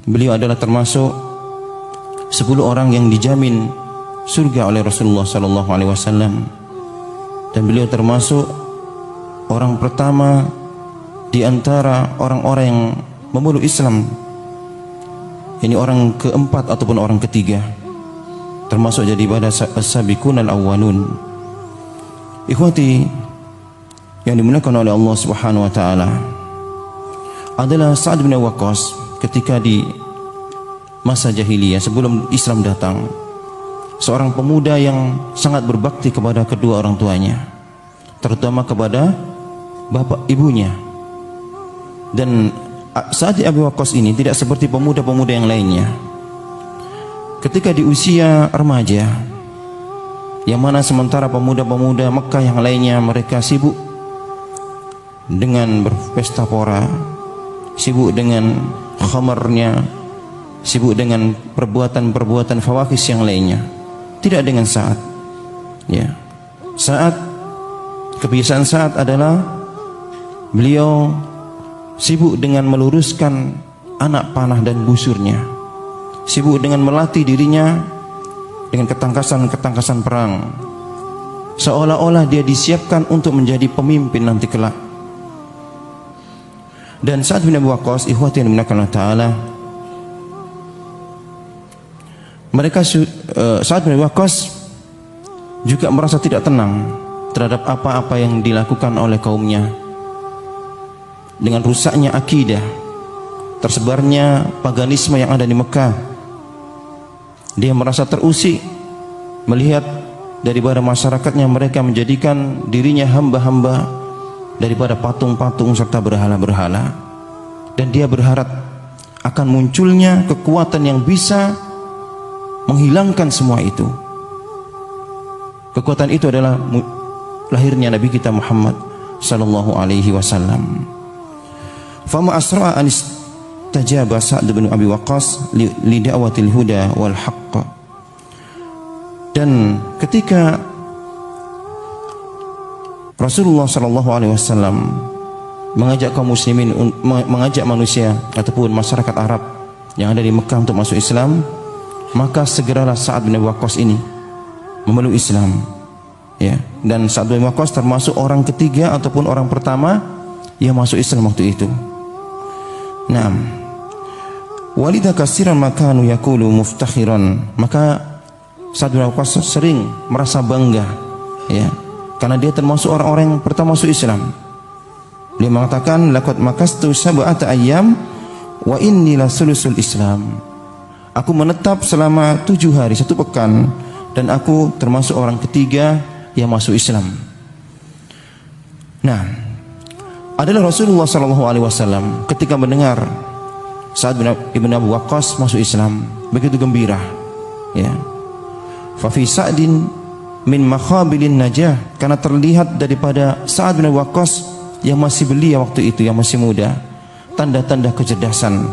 Beliau adalah termasuk 10 orang yang dijamin surga oleh Rasulullah sallallahu alaihi wasallam, dan beliau termasuk orang pertama di antara orang-orang yang memeluk Islam. Ini orang keempat ataupun orang ketiga, termasuk jadi pada as-sabiqun al-awwalun. Ikhwati yang dimuliakan oleh Allah Subhanahu wa taala, adalah Sa'ad bin Waqqas ketika di masa jahiliyah sebelum Islam datang, seorang pemuda yang sangat berbakti kepada kedua orang tuanya, terutama kepada bapak ibunya. Dan Sa'ad bin Abi Waqqas ini tidak seperti pemuda-pemuda yang lainnya. Ketika di usia remaja, yang mana sementara pemuda-pemuda Mekah yang lainnya mereka sibuk dengan berpesta pora, sibuk dengan khamarnya, sibuk dengan perbuatan-perbuatan fawahis yang lainnya, tidak dengan Sa'ad. Ya, Sa'ad, kebiasaan Sa'ad adalah beliau sibuk dengan meluruskan anak panah dan busurnya, sibuk dengan melatih dirinya dengan ketangkasan-ketangkasan perang, seolah-olah dia disiapkan untuk menjadi pemimpin nanti kelak. Dan Sa'ad bin Abi Waqqas, ikhwati yang dimuliakan Allah taala, Sa'ad bin Abi Waqqas juga merasa tidak tenang terhadap apa-apa yang dilakukan oleh kaumnya, dengan rusaknya akidah, tersebarnya paganisme yang ada di Mekah. Dia merasa terusik melihat daripada masyarakatnya mereka menjadikan dirinya hamba-hamba daripada patung-patung serta berhala-berhala, dan dia berharap akan munculnya kekuatan yang bisa menghilangkan semua itu. Kekuatan itu adalah lahirnya Nabi kita Muhammad sallallahu alaihi wasallam. Fama asra'a an istajaba Sa'd bin Abi Waqqas li da'watil huda wal haqq. Dan ketika Rasulullah sallallahu alaihi wasallam mengajak kaum muslimin, mengajak manusia ataupun masyarakat Arab yang ada di Mekah untuk masuk Islam, maka segeralah Sa'ad bin Abi Waqqas ini memeluk Islam. Ya, dan Sa'ad bin Abi Waqqas termasuk orang ketiga ataupun orang pertama yang masuk Islam waktu itu. Naam. Walidha katsiran makanu yaqulu muftakhiran. Maka Sa'ad bin Abi Waqqas sering merasa bangga, ya, karena dia termasuk orang-orang yang pertama masuk Islam. Dia mengatakan, laqad makastu sab'ata ayyam wa inni la sulusul Islam. Aku menetap selama 7 hari, 1 pekan, dan aku termasuk orang ketiga yang masuk Islam. Nah, adalah Rasulullah sallallahu alaihi wasallam ketika mendengar Sa'ad bin Abi Waqqas masuk Islam, begitu gembira. Ya. Fa fi Sa'din min makhabilin najah, karena terlihat daripada Sa'ad bin Abi Waqqas yang masih belia waktu itu, yang masih muda, tanda-tanda kecerdasan.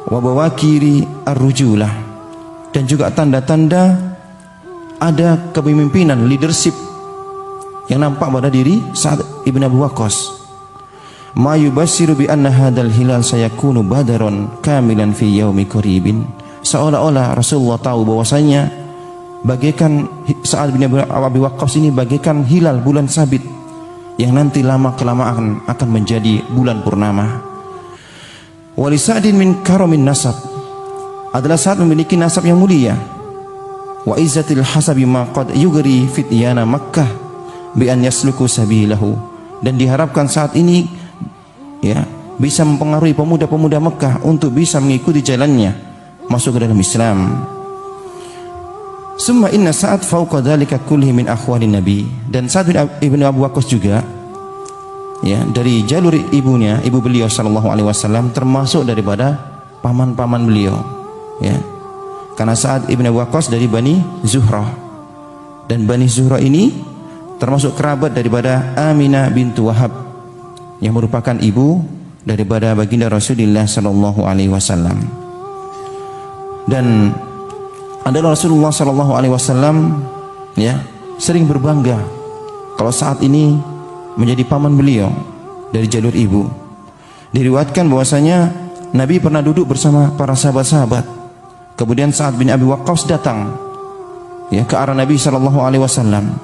Wa bawakiri ar-rujulah, dan juga tanda-tanda ada kepemimpinan, leadership yang nampak pada diri Sa'ad ibn Abi Waqqas. Ma yubashiru bi anna hadzal hilal sayakunu badaron kamilan fi yaumi qaribin. Seolah-olah Rasulullah tahu bahwasanya bagaikan Sa'ad bin Abi Waqqas ini bagaikan hilal bulan sabit yang nanti lama kelamaan akan menjadi bulan purnama. Wali Sa'din min karamin nasab, adalah Sa'ad memiliki nasab yang mulia. Wa izzatil hasabi ma qad yugri fityana Makkah bi an yasluku sabilahu, dan diharapkan saat ini, ya, bisa mempengaruhi pemuda-pemuda Mekah untuk bisa mengikuti jalannya masuk ke dalam Islam. Summa inna Sa'ad fauqa dzalika kullihi min akhwalin Nabi, dan Sa'ad bin Abi Waqqas juga, ya, dari jalur ibunya, ibu beliau sallallahu alaihi wasallam, termasuk daripada paman-paman beliau, ya. Karena Sa'ad ibn Abi Waqqas dari Bani Zuhrah, dan Bani Zuhrah ini termasuk kerabat daripada Aminah bintu Wahab yang merupakan ibu daripada baginda Rasulullah sallallahu alaihi wasallam. Dan adalah Rasulullah sallallahu alaihi wasallam, ya, sering berbangga kalau saat ini menjadi paman beliau dari jalur ibu. Diriwayatkan bahwasanya Nabi pernah duduk bersama para sahabat-sahabat. Kemudian Sa'ad bin Abi Waqqas datang ya ke arah Nabi sallallahu alaihi wasallam.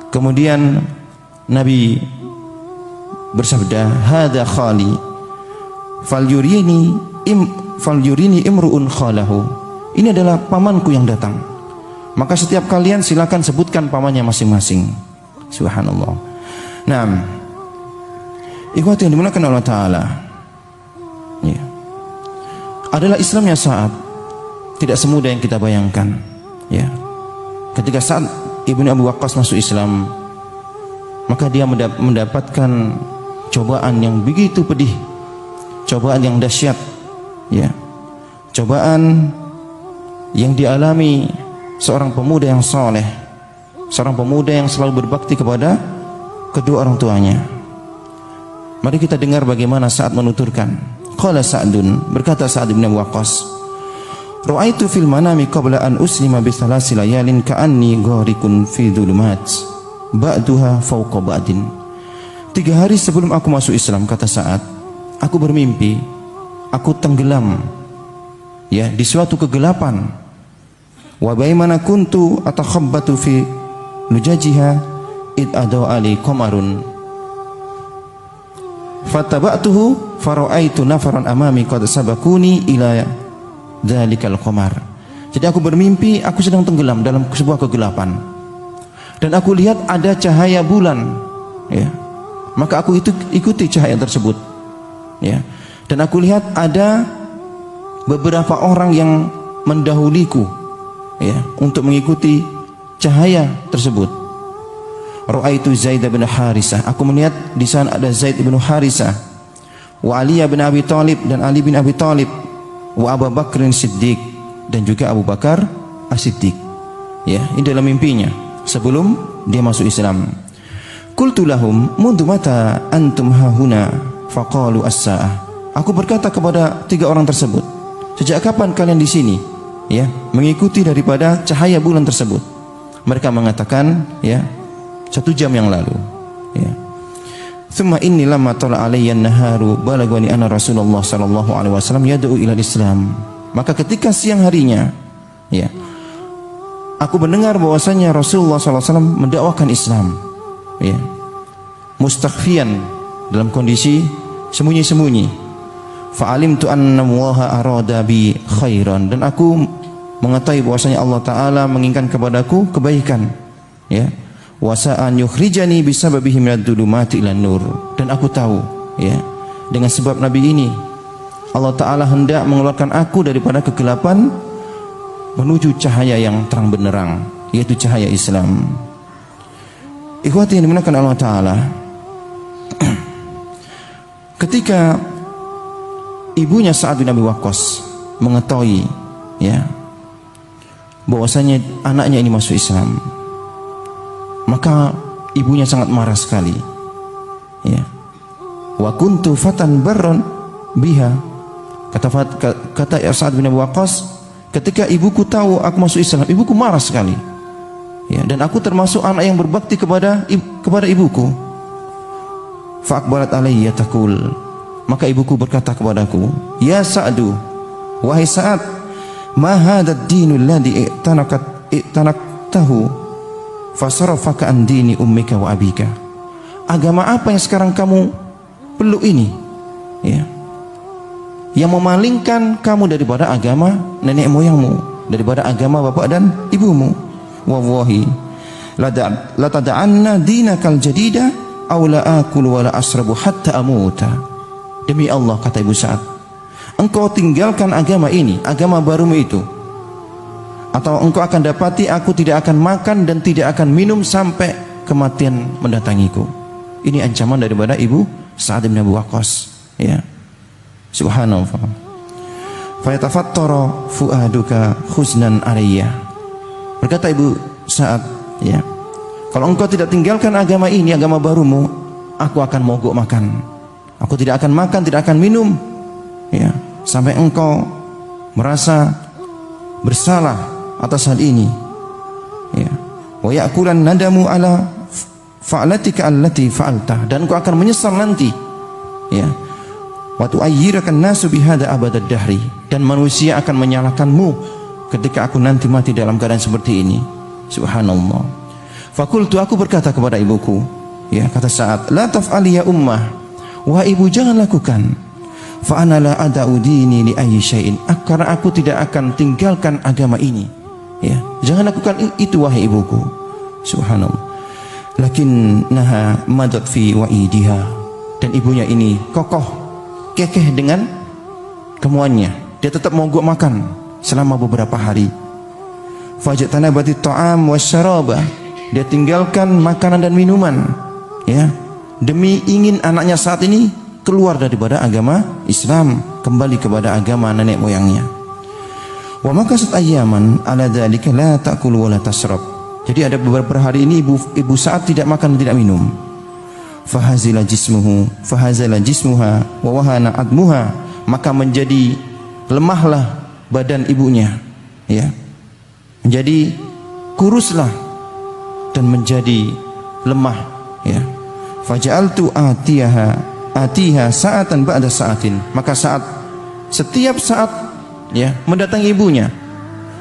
Kemudian Nabi bersabda, "Hadza khali, falyurini imru'un khalahu." Ini adalah pamanku yang datang. Maka setiap kalian silakan sebutkan pamannya masing-masing. Subhanallah. Nah, ikhwati yang dimuliakan Allah Ta'ala, ya, adalah Islamnya Sa'ad tidak semudah yang kita bayangkan. Ya, ketika Sa'ad ibnu Abi Waqqas masuk Islam, maka dia mendapatkan cobaan yang begitu pedih, cobaan yang dahsyat, ya, cobaan yang dialami seorang pemuda yang saleh, seorang pemuda yang selalu berbakti kepada kedua orang tuanya. Mari kita dengar bagaimana Sa'ad menuturkan. Qala Sa'dun, berkata Sa'ad bin Abi Waqqas, "Ra'aitu fil manami qabla an uslima bi thalasi layalin ka'anni gharikun fi dhulumat ba'duha fawqa ba'din." 3 hari sebelum aku masuk Islam, kata Sa'ad, aku bermimpi aku tenggelam ya di suatu kegelapan. Wa baimana kuntu atakhabbatu fi lujajiha id adaw ali qamarun fataba'tuhu fara'aitu nafaran amami qad sabakuni ila dzalikal qamar. Jadi aku bermimpi aku sedang tenggelam dalam sebuah kegelapan dan aku lihat ada cahaya bulan, ya. Maka aku ikuti cahaya tersebut, ya. Dan aku lihat ada beberapa orang yang mendahuliku, ya, untuk mengikuti cahaya tersebut. Ra'aitu Zaid bin Harisah, aku melihat di sana ada Zaid bin Harisah, wa Ali bin Abi Thalib, dan Ali bin Abi Thalib, wa Abu Bakr Siddiq, dan juga Abu Bakar As-Siddiq. Ya, ini dalam mimpinya sebelum dia masuk Islam. Qultu lahum mundu mata antum hahuna faqalu as-saah. Aku berkata kepada 3 orang tersebut, sejak kapan kalian di sini, ya, mengikuti daripada cahaya bulan tersebut? Mereka mengatakan, ya, 1 jam yang lalu, ya. Thumma inni lamma tala alayya an-naharu balagani anna Rasulullah sallallahu alaihi wasallam yad'u ila Islam. Maka ketika siang harinya, ya, aku mendengar bahwasanya Rasulullah sallallahu alaihi wasallam mendakwakan Islam, ya, mustakhfiyan, dalam kondisi sembunyi-sembunyi. Fa'alimtu anna Allaha arada bi khairan, dan aku mengetahui bahwasanya Allah Ta'ala menginginkan kepadaku kebaikan, ya. Wasa'an yukhrijani bisababihi minad dhulumati ilan nur, dan aku tahu, ya, dengan sebab Nabi ini Allah Ta'ala hendak mengeluarkan aku daripada kegelapan menuju cahaya yang terang benderang, yaitu cahaya Islam. Ikhwati yang dimuliakan Allah Ta'ala, ketika ibunya Sa'ad bin Abi Waqqas mengetahui, ya, bahwasanya anaknya ini masuk Islam, maka ibunya sangat marah sekali, ya. Wa kuntu fatan barron biha, kata Sa'ad bin Abi Waqqas, ketika ibuku tahu aku masuk Islam, ibuku marah sekali, ya, dan aku termasuk anak yang berbakti kepada ibuku. Fa akbarat alayya taqul, maka ibuku berkata kepadaku, ya Sa'du, wahai Sa'ad, ma hadzal dinul ladzi i'tanaqtahu fasarafaka an dini ummika wa abika. Agama apa yang sekarang kamu peluk ini, ya, yang memalingkan kamu daripada agama nenek moyangmu, daripada agama bapak dan ibumu. Wallahi la tad'anna dinakal jadida aw la akulu wa la asrabu hatta amuta. Demi Allah, kata Ibu Sa'ad, engkau tinggalkan agama ini, agama barumu itu, atau engkau akan dapati aku tidak akan makan dan tidak akan minum sampai kematian mendatangiku. Ini ancaman daripada ibu Sa'ad bin Abi Waqqas, ya. Subhanallah. Fa yatafattara fuaduka khuznan alayya. Berkata Ibu Sa'ad, ya, kalau engkau tidak tinggalkan agama ini, agama barumu, aku akan mogok makan. Aku tidak akan makan, tidak akan minum, ya, sampai engkau merasa bersalah atas hal ini, ya. Wa ya'kulan nadamu ala fa'alatika allati fa'alta, dan engkau akan menyesal nanti, ya, wa tu'ayyirakan nasu bihadza abadad dahri, dan manusia akan menyalahkanmu ketika aku nanti mati dalam keadaan seperti ini. Subhanallah. Fakultu, aku berkata kepada ibuku, ya, kata Sa'ad, la taf'ali ya ummah, wahai ibu jangan lakukan. Fa ana la ada'u dini li ayyi syai'in, karena aku tidak akan tinggalkan agama ini. Ya, jangan lakukan itu wahai ibuku. Subhanallah. Lakinnaha madat fi wa'idiha, dan ibunya ini kokoh, kekeh dengan kemauannya. Dia tetap mau gua makan selama beberapa hari. Fajtanabati ta'am wasyaraba, dia tinggalkan makanan dan minuman, ya, demi ingin anaknya saat ini keluar daripada agama Islam, kembali kepada agama nenek moyangnya. Wa makasat ayyaman ala dzalika la ta'kul wa la tasrab. Jadi ada beberapa hari ini ibu Sa'ad tidak makan dan tidak minum. Fahazala jismuha wa wahana admuha, maka menjadi lemahlah badan ibunya, ya, menjadi kuruslah dan menjadi lemah, ya. Faja'altu atiha sa'atan ba'da sa'atin, maka setiap saat, ya, mendatangi ibunya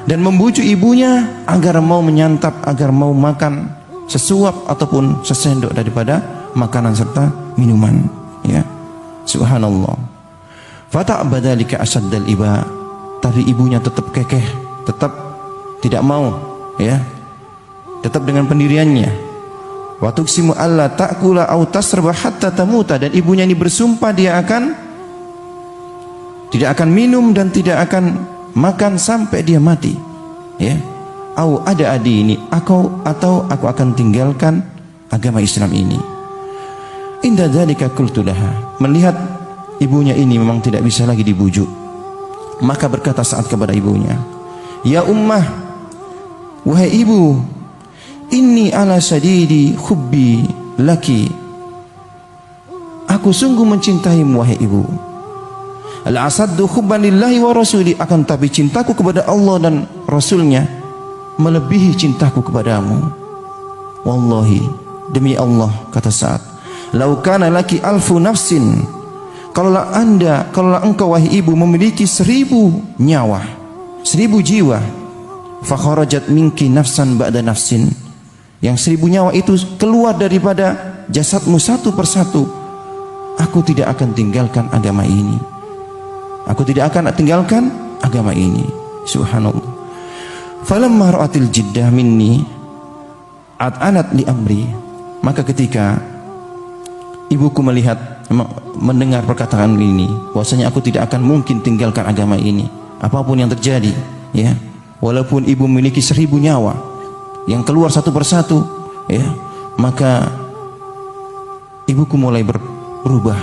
dan membujuk ibunya agar mau menyantap, agar mau makan sesuap ataupun sesendok daripada makanan serta minuman, ya. Subhanallah. Fata'badalika asaddal iba, tapi ibunya tetap kekeh, tetap tidak mau, ya, tetap dengan pendiriannya. Wa tuqsimu alla ta'kula aw tasraba hatta tamuta, dan ibunya ini bersumpah dia tidak akan minum dan tidak akan makan sampai dia mati, ya. Au ada adi ini atau aku akan tinggalkan agama Islam ini. Inda dzalika qultu laha, melihat ibunya ini memang tidak bisa lagi dibujuk, maka berkata Sa'ad kepada ibunya, ya ummah, wahai ibu, inni ala sadidi hubbi laki, aku sungguh mencintaimu wahai ibu. Al-asaddu hubban lillahi wa rasuli, akan tapi cintaku kepada Allah dan Rasulnya melebihi cintaku kepadamu. Wallahi, demi Allah, kata Sa'ad, lau kana laki alfu nafsin, kalaulah engkau wahai ibu memiliki 1000 nyawa, 1000 jiwa, fa kharajat minki nafsan ba'da nafsin, yang 1000 nyawa itu keluar daripada jasadmu satu persatu, aku tidak akan tinggalkan agama ini. Aku tidak akan tinggalkan agama ini. Subhanallah. Falamma ra'atil jiddah minni at'anat li amri, maka ketika ibuku mendengar perkataan ini, bahwasanya aku tidak akan mungkin tinggalkan agama ini apapun yang terjadi, ya, walaupun ibu memiliki 1000 nyawa yang keluar satu persatu, ya, maka ibuku mulai berubah.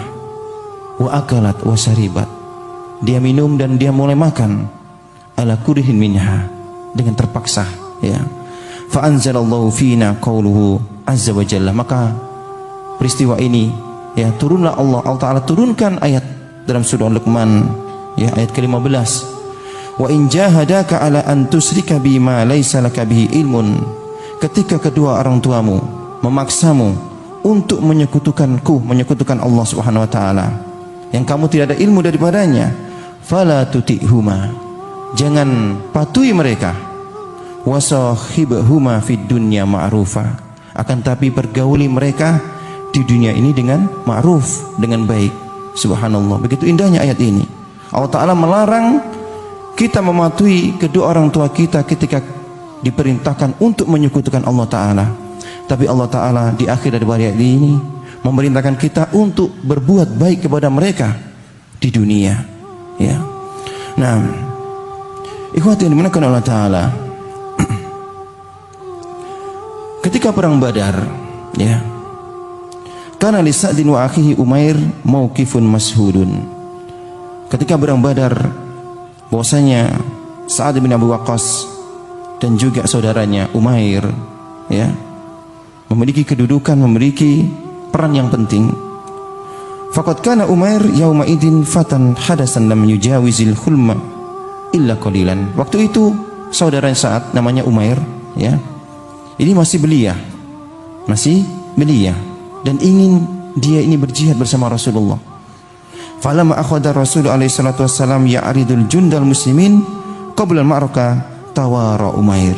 Wa akalat wa syaribat, dia minum dan dia mulai makan, ala kurihin minha, dengan terpaksa, ya. Fa anzalallahu fina qauluhu azza wa jalla, maka peristiwa ini, ya, turunlah Allah Ta'ala turunkan ayat dalam surah Luqman, ya, ayat ke-15, wa in jahadaka ala an tusyrika bima laisa laka bihi ilmun, ketika kedua orang tuamu memaksamu untuk menyekutukan Allah Subhanahu wa taala yang kamu tidak ada ilmu daripadanya, fala tuti'huma, jangan patuhi mereka, wasahibhuma fid dunya ma'rufa, akan tapi pergauli mereka di dunia ini dengan ma'ruf, dengan baik. Subhanallah, begitu indahnya ayat ini. Allah Ta'ala melarang kita mematuhi kedua orang tua kita ketika diperintahkan untuk menyekutukan Allah Ta'ala, tapi Allah Ta'ala di akhir dari ayat ini memerintahkan kita untuk berbuat baik kepada mereka di dunia, ya. Nah, ikhwati yang dimuliakan Allah Ta'ala, ketika perang Badar, ya, kana li Sa'din wa akhihi Umair mauqifun mashhudun. Ketika perang Badar, bahwasanya Sa'ad bin Abi Waqqas dan juga saudaranya Umair, ya, memiliki kedudukan, memiliki peran yang penting. Faqad kana Umair yauma idin fatan hadasan lam yujawizil hulma illa qalilan. Waktu itu saudara Sa'ad namanya Umair, ya, ini masih belia dan ingin dia ini berjihad bersama Rasulullah. Falamma akhadha Rasul alaihi salatu wassalam ya'ridul jundal muslimin qabla al-ma'rakah tawara Umair.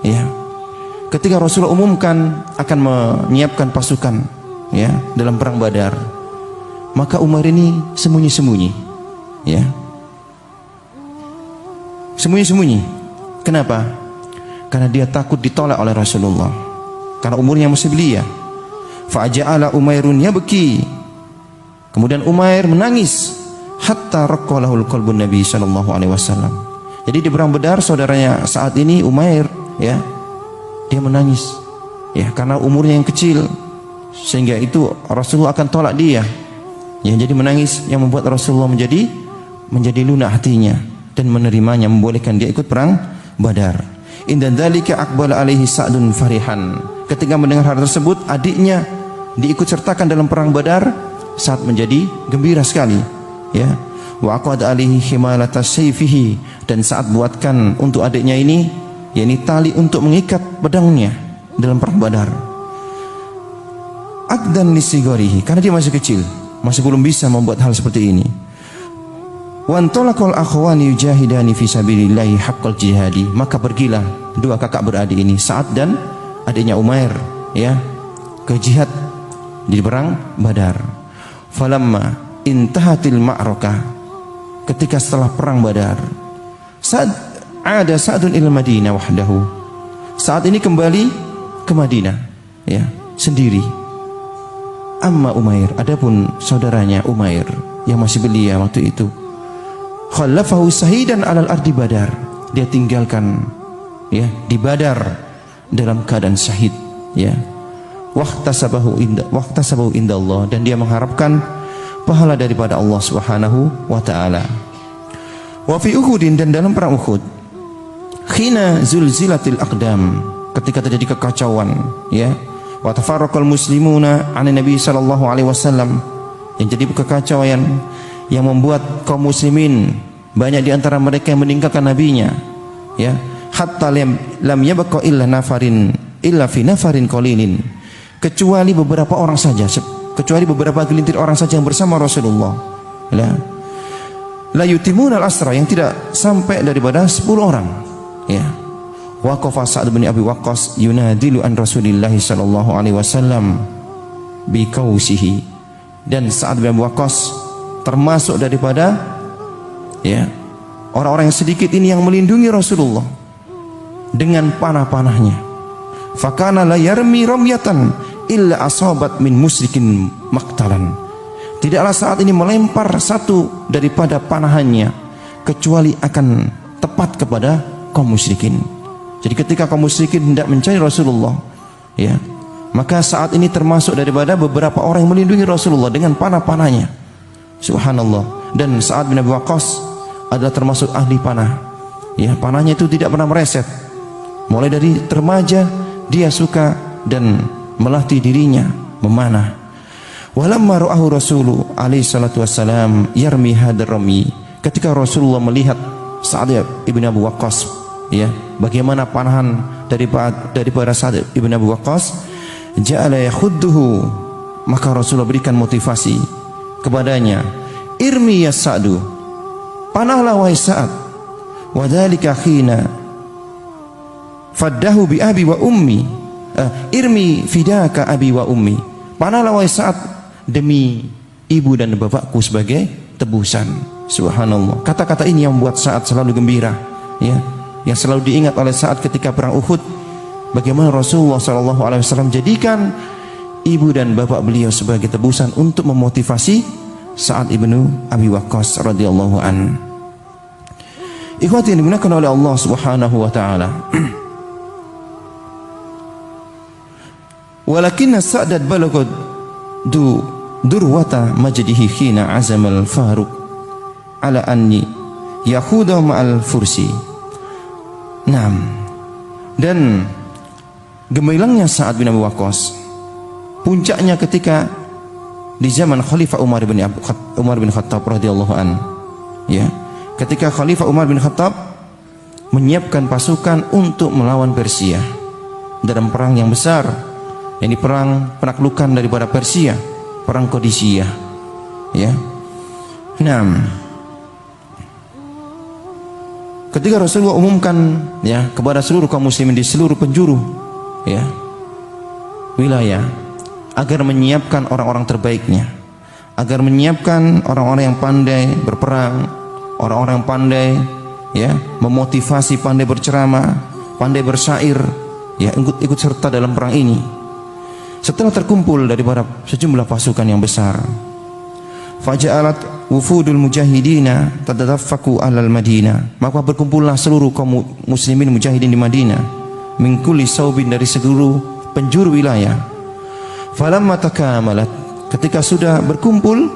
Ya. Ketika Rasulullah umumkan akan menyiapkan pasukan ya dalam perang Badar, maka Umair ini sembunyi-sembunyi. Ya. Sembunyi-sembunyi. Kenapa? Karena dia takut ditolak oleh Rasulullah. Karena umurnya masih belia. Fa'ja'ala Umairun yabki. Kemudian Umair menangis hatta raqqalahul qalbun Nabi sallallahu alaihi wasallam. Jadi di perang Badar saudaranya saat ini Umair ya, dia menangis ya karena umurnya yang kecil sehingga itu Rasulullah akan tolak dia. Ya, jadi menangis yang membuat Rasulullah menjadi lunak hatinya dan menerimanya, membolehkan dia ikut perang Badar. Inda dzalika aqbala alaihi Sa'dun farihan. Ketika mendengar hal tersebut, adiknya diikut sertakan dalam perang Badar. Saat menjadi gembira sekali ya. Wa aqad alaihi himalata sayfihi, dan saat buatkan untuk adiknya ini yakni tali untuk mengikat pedangnya dalam perang Badar. Aqdan lisigarihi, karena dia masih kecil, masih belum bisa membuat hal seperti ini. Wa antalaqal akhwani yujahidani fi sabilillahi haqqal jihadi, maka pergilah dua kakak beradik ini, Sa'ad dan adiknya Umair ya, ke jihad di perang Badar. Falamma intahatil ma'rakah, ketika setelah perang Badar, ada Sa'dun ila Madinah wahdahu. Saat ini kembali ke Madinah ya, sendiri. Amma Umair, adapun saudaranya Umair yang masih belia waktu itu, khallafahu sahidan alal ardi Badar, dia tinggalkan ya di Badar dalam keadaan syahid ya. Wahtasabahu inda Allah, dan dia mengharapkan pahala daripada Allah Subhanahu wa taala. Wa fi Uhudin, dan dalam perang Uhud, khina zulzilatil aqdam, ketika terjadi kekacauan ya, wa tafarraqal muslimuna 'an Nabi sallallahu alaihi wasallam, yang jadi kekacauan yang membuat kaum muslimin banyak di antara mereka yang meninggalkan nabinya ya, hatta lam yabqa illa fi nafarin qalilin, kecuali beberapa orang saja, kecuali beberapa gelintir orang saja yang bersama Rasulullah. La yutimun al-asra, yang tidak sampai daripada 10 orang. Ya. Waqafa Sa'd bin Abi Waqqas yunadilu an Rasulillah sallallahu alaihi wasallam bi kausihi, dan Sa'd bin Abi Waqqas termasuk daripada ya orang-orang yang sedikit ini yang melindungi Rasulullah dengan panah-panahnya. Fakana la yarmi ramyatan illa asabat min musyrikin maktalan. Tidaklah saat ini melempar satu daripada panahannya kecuali akan tepat kepada kaum musyrikin. Jadi ketika kaum musyrikin hendak mencari Rasulullah ya, maka saat ini termasuk daripada beberapa orang yang melindungi Rasulullah dengan panah-panahnya. Subhanallah. Dan Sa'ad bin Abi Waqqas adalah termasuk ahli panah ya, panahnya itu tidak pernah mereset. Mulai dari remaja dia suka dan melatih dirinya memanah. Walamma ra'ahu Rasulu alaihi salatu wassalam yarmi hadar rami, ketika Rasulullah melihat Sa'ad ibn Abi Waqqas ya, bagaimana panahan daripada Sa'ad ibn Abi Waqqas, ja'ala yakhudduhu, maka Rasulullah berikan motivasi kepadanya, irmi ya Sa'du, panahlah wahai Sa'ad, wa dzalika khina faddahu bi abi wa ummi, irmi fidaka abi wa ummi, panahlah wahai Sa'ad demi ibu dan bapakku sebagai tebusan. Subhanallah. Kata-kata ini yang membuat Sa'ad selalu gembira ya, yang selalu diingat oleh Sa'ad ketika perang Uhud, bagaimana Rasulullah SAW jadikan ibu dan bapak beliau sebagai tebusan untuk memotivasi Sa'ad ibnu Abi Waqqas radhiyallahu an. Ikhwati yang dimuliakan oleh Allah Subhanahu wa taala. Walakinna Sa'dad balagad durwata majdihi khina azamal Faruq ala anni yakhuda ma'al fursi. Naam. Dan gemilangnya Sa'ad bin Abi Waqqas, puncaknya ketika di zaman Khalifah Umar bin Khattab radhiyallahu an. Ya, ketika Khalifah Umar bin Khattab menyiapkan pasukan untuk melawan Persia dalam perang yang besar. Ini perang penaklukan daripada Persia, perang Qadisiyah ya. Nah, ketika Rasulullah umumkan ya kepada seluruh kaum muslimin di seluruh penjuru ya wilayah agar menyiapkan orang-orang terbaiknya, agar menyiapkan orang-orang yang pandai berperang, orang-orang yang pandai ya memotivasi, pandai berceramah, pandai bersyair ya ikut serta dalam perang ini. Setelah terkumpul daripada sejumlah pasukan yang besar, faja'alat wufudul mujahidina tadaffaku alal Madinah, maka berkumpullah seluruh kaum muslimin mujahidin di Madinah, min kulli saubin, dari seluruh penjuru wilayah. Falamma takamalat, ketika sudah berkumpul,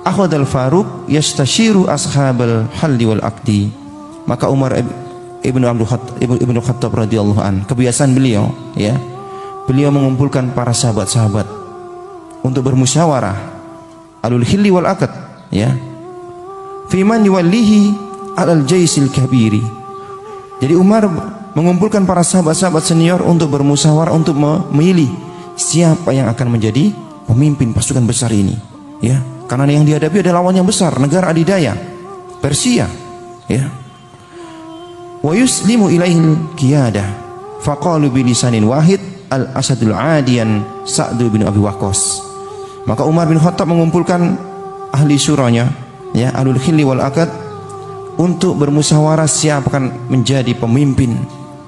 akhadal Faruq yastashiru ashabal halli wal aqdi, maka Umar ibnu Khattab radhiyallahu an, kebiasaan beliau ya, beliau mengumpulkan para sahabat-sahabat untuk bermusyawarah alul hilli wal aqd ya fiman yuwallihi alal jaisil kabiri. Jadi Umar mengumpulkan para sahabat-sahabat senior untuk bermusyawarah untuk memilih siapa yang akan menjadi pemimpin pasukan besar ini ya, karena yang dihadapi adalah lawan yang besar, negara adidaya Persia ya. Wa yuslimu ilaihil qiyadah faqalu bilisanin wahid al asadul adiyan Sa'd bin Abi Waqqas. Maka Umar bin Khattab mengumpulkan ahli syuranya ya alul khilli wal aqd untuk bermusyawarah siapa akan menjadi pemimpin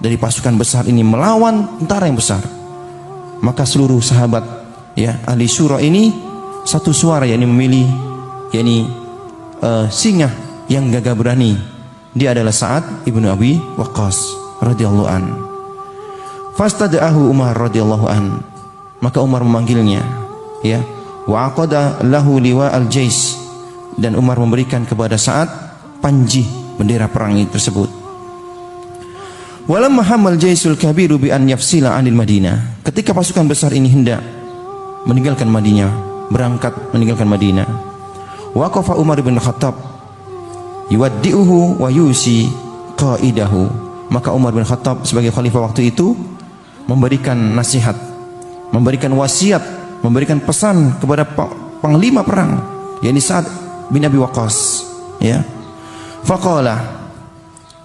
dari pasukan besar ini melawan tentara yang besar. Maka seluruh sahabat ya ahli syura ini satu suara yakni memilih yakni singa yang gagah berani. Dia adalah Sa'ad ibnu Abi Waqqas radhiyallahu an. Fastada'ahu Umar radhiyallahu an, maka Umar memanggilnya ya, wa aqada lahu liwa al-jais, dan Umar memberikan kepada Sa'ad panji bendera perang tersebut. Walamma hamal jaisul kabiru bi an yafsila anil Madinah, ketika pasukan besar ini hendak meninggalkan Madinah, berangkat meninggalkan Madinah, waqafa Umar bin Khattab yuwaddi'uhu wa yusi qaidahu, maka Umar bin Khattab sebagai khalifah waktu itu memberikan nasihat, memberikan wasiat, memberikan pesan kepada panglima perang yakni Sa'ad bin Abi Waqqas ya. Faqala,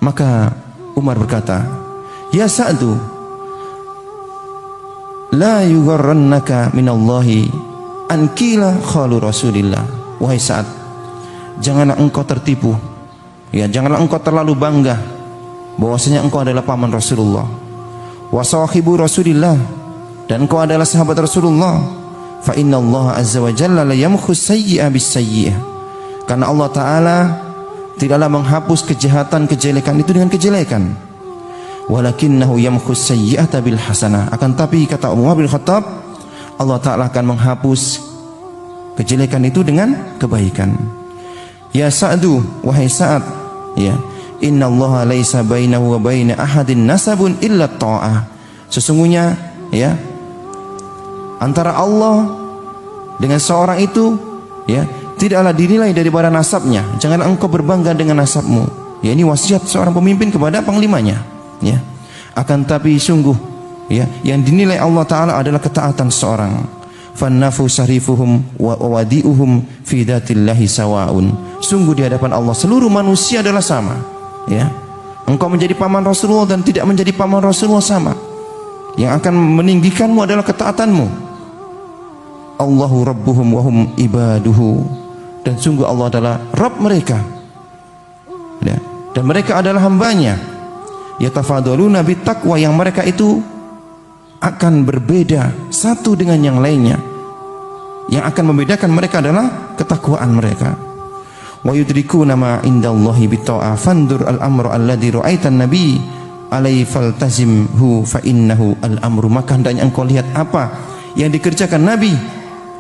maka Umar berkata, ya Sa'du, la yugharrannaka minallahi an qila khalu Rasulillah. Wahai Sa'ad, janganlah engkau tertipu ya, janganlah engkau terlalu bangga bahwasanya engkau adalah paman Rasulullah, wa sahibu Rasulillah, dan engkau adalah sahabat Rasulullah. Fa inna Allah azza wa jalla la yamkhus sayyi'a bis sayyi'ah, karena Allah Ta'ala tidaklah menghapus kejahatan, kejelekan itu dengan kejelekan. Walakinnahu yamkhus sayyi'ata bil hasanah, akan tapi kata Umar bin Khattab, Allah Ta'ala akan menghapus kejelekan itu dengan kebaikan. Ya Sa'du, wahai Sa'ad ya, inna Allah laisa bainahu wa baina ahadin nasabun illa ta'ah, sesungguhnya ya antara Allah dengan seorang itu ya tidaklah dinilai daripada nasabnya. Janganlah engkau berbangga dengan nasabmu ya, ini wasiat seorang pemimpin kepada panglimanya ya. Akan tapi sungguh ya yang dinilai Allah Ta'ala adalah ketaatan seorang. Fannafu syarifuhum wa wadi'uhum fi dzatillahi sawaun, sungguh di hadapan Allah seluruh manusia adalah sama ya. Engkau menjadi paman Rasulullah dan tidak menjadi paman Rasulullah sama. Yang akan meninggikanmu adalah ketaatanmu. Allahu rabbuhum wa hum ibaduhu, dan sungguh Allah adalah Rabb mereka ya, dan mereka adalah hambanya. Yatafadaluna bittaqwa, yang mereka itu akan berbeda satu dengan yang lainnya. Yang akan membedakan mereka adalah ketakwaan mereka. Wa yudrikuna ma indallahi bitta'ah fandur al-amru alladhi ra'aitan nabi alaihi faltazimhu fa innahu al-amru, maka hendaknya engkau lihat apa yang dikerjakan Nabi,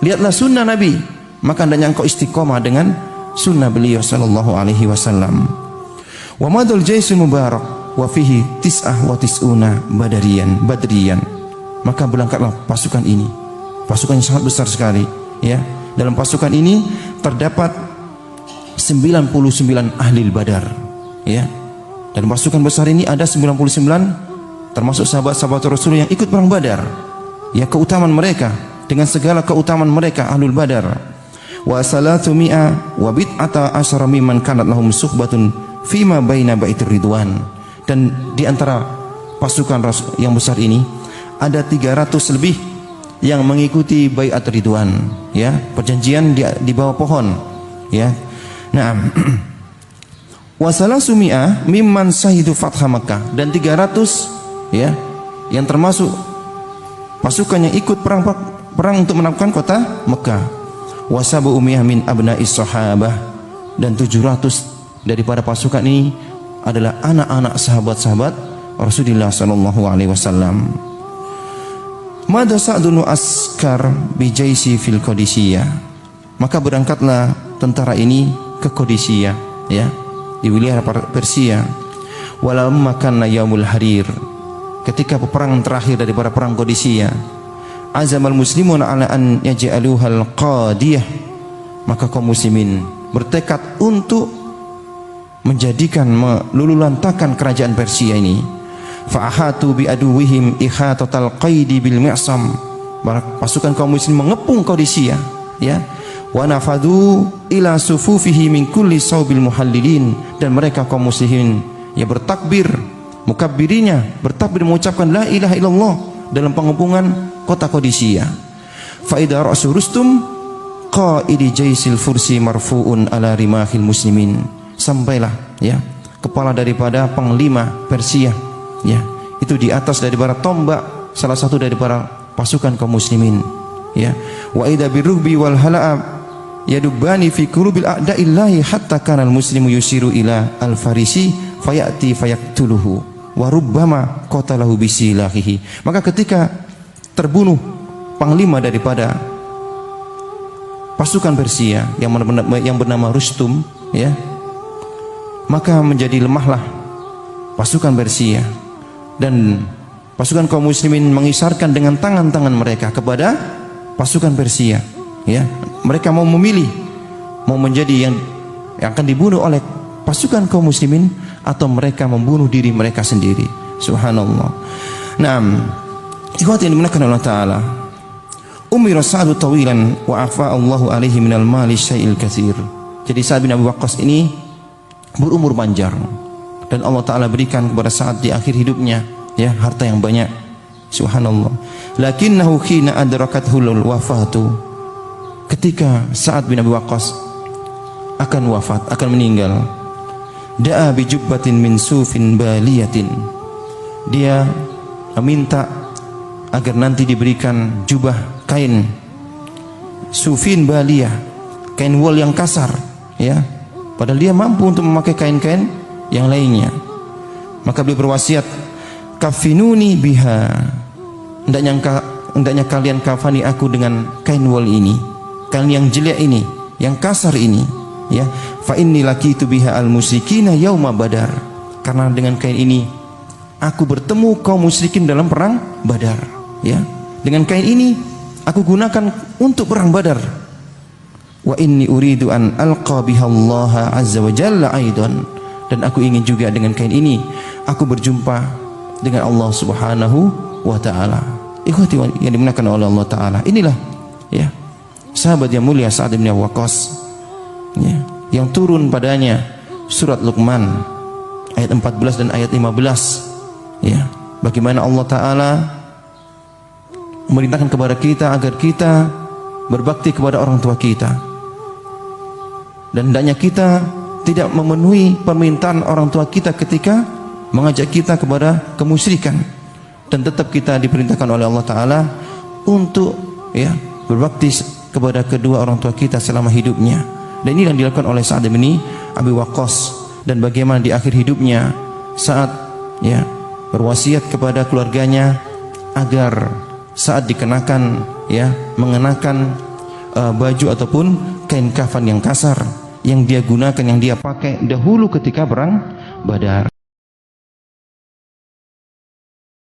lihatlah sunnah Nabi, maka hendaknya engkau istiqomah dengan sunnah beliau sallallahu alaihi wasallam. Wa madul jaisul mubarak wa fihi tis'ah wa tis'una badriyan, maka berangkatlah pasukan ini, pasukan yang sangat besar sekali ya. Dalam pasukan ini terdapat 99 ahli Badar ya. Dalam pasukan besar ini ada 99 termasuk sahabat-sahabat Rasul yang ikut perang Badar ya. Keutamaan mereka dengan segala keutamaan mereka ahlul Badar. wa salatumi'a wa bid'ata asyara mimman kanat lahum suhbatun fima baina baitir ridwan. Dan di antara pasukan yang besar ini ada 300 lebih yang mengikuti baiat ridwan, ya, perjanjian di bawah pohon, ya. Naam. Wa salasumi'a mimman sahidu fathha Makkah, dan 300, ya, yang termasuk pasukan yang ikut perang untuk menaklukkan kota Mekah. Wa sabu'umiyah min abna'is sahabah, dan 700 daripada pasukan ini adalah anak-anak sahabat-sahabat Rasulullah sallallahu alaihi wasallam. Mada Sa'dun askar bi jaisi fil Qadisiyah. Maka berangkatlah tentara ini ke Qadisiyah, ya, di wilayah Persia. Walamma kana yaumul harir, ketika peperangan terakhir daripada perang Qadisiyah, azamal muslimun ala an yaj'aluhal qadiyah, maka kaum muslimin bertekad untuk menjadikan melululantakan kerajaan Persia ini. Fa'ahatu bi aduwihim ihatatal qaidi bil mi'sam, pasukan kaum muslim mengepung Qadisiyah, ya, wa nafadu ila sufufihi min kulli saubil muhallilin, dan mereka kaum muslimin ya bertakbir, mukabbirinya bertakbir mengucapkan la ilaha illallah dalam pengepungan kota Qadisiyah. Fa idza ra'su Rustum qaidi jaisil fursi marfu'un ala rimahil muslimin, sampailah, ya, kepala daripada panglima Persia, ya, itu di atas daripada tombak salah satu daripada pasukan kaum muslimin, ya. Wa idza birrubi wal hala'ab yadubani fi qulubil a'da'illahi hatta kana al muslimu yusiru ila al farisi fayati fayaktuluhu wa rubbama qatalahu bisilahihi. Maka ketika terbunuh panglima daripada pasukan Persia yang bernama Rustum, ya, maka menjadi lemahlah pasukan Persia, dan pasukan kaum muslimin mengisarkan dengan tangan-tangan mereka kepada pasukan Persia, ya. Mereka mau memilih, mau menjadi yang akan dibunuh oleh pasukan kaum muslimin atau mereka membunuh diri mereka sendiri. Subhanallah. Naam, ikhwati yang dimuliakan Allah Ta'ala, umira Sa'du tawilan wa afa Allahu alaihi minal mali syai'il katsir. Jadi Sa'd bin Abi Waqqas ini berumur panjang, dan Allah Ta'ala berikan kepada Sa'ad di akhir hidupnya, ya, harta yang banyak. Subhanallah. Lakinnahu khina adrakathul wafatu, ketika Sa'ad bin Abi Waqqas akan wafat, akan meninggal, da'a bi jubbatin min sufin baliyatin, dia meminta agar nanti diberikan jubah kain sufin baliyah, kain wol yang kasar, ya, padahal dia mampu untuk memakai kain-kain yang lainnya. Maka beliau berwasiat, kafinuni biha, hendaknya kalian kafani aku dengan kain wol ini, kain yang jelek ini, yang kasar ini, ya. Fa inni laqitu biha al musyrikina yauma badar, karena dengan kain ini aku bertemu kaum musyrikin dalam perang Badar, ya. Dengan kain ini aku gunakan untuk perang Badar. Wa inni uridu an alqa biha Allah azza wa jalla aidan, dan aku ingin juga dengan kain ini aku berjumpa dengan Allah Subhanahu wa taala. Ikhwati yang dimuliakan oleh Allah Taala, inilah, ya, sahabat yang mulia Sa'd bin Abi Waqqas, ya, yang turun padanya surat Luqman ayat 14 dan ayat 15, ya, bagaimana Allah Ta'ala memerintahkan kepada kita agar kita berbakti kepada orang tua kita, dan hendaknya kita tidak memenuhi permintaan orang tua kita ketika mengajak kita kepada kemusyrikan, dan tetap kita diperintahkan oleh Allah Ta'ala untuk, ya, berbakti kepada kedua orang tua kita selama hidupnya. Dan ini yang dilakukan oleh Sa'd bin Abi Waqqas, dan bagaimana di akhir hidupnya saat, ya, berwasiat kepada keluarganya agar saat dikenakan, ya, mengenakan baju ataupun kain kafan yang kasar yang dia gunakan, yang dia pakai dahulu ketika perang Badar.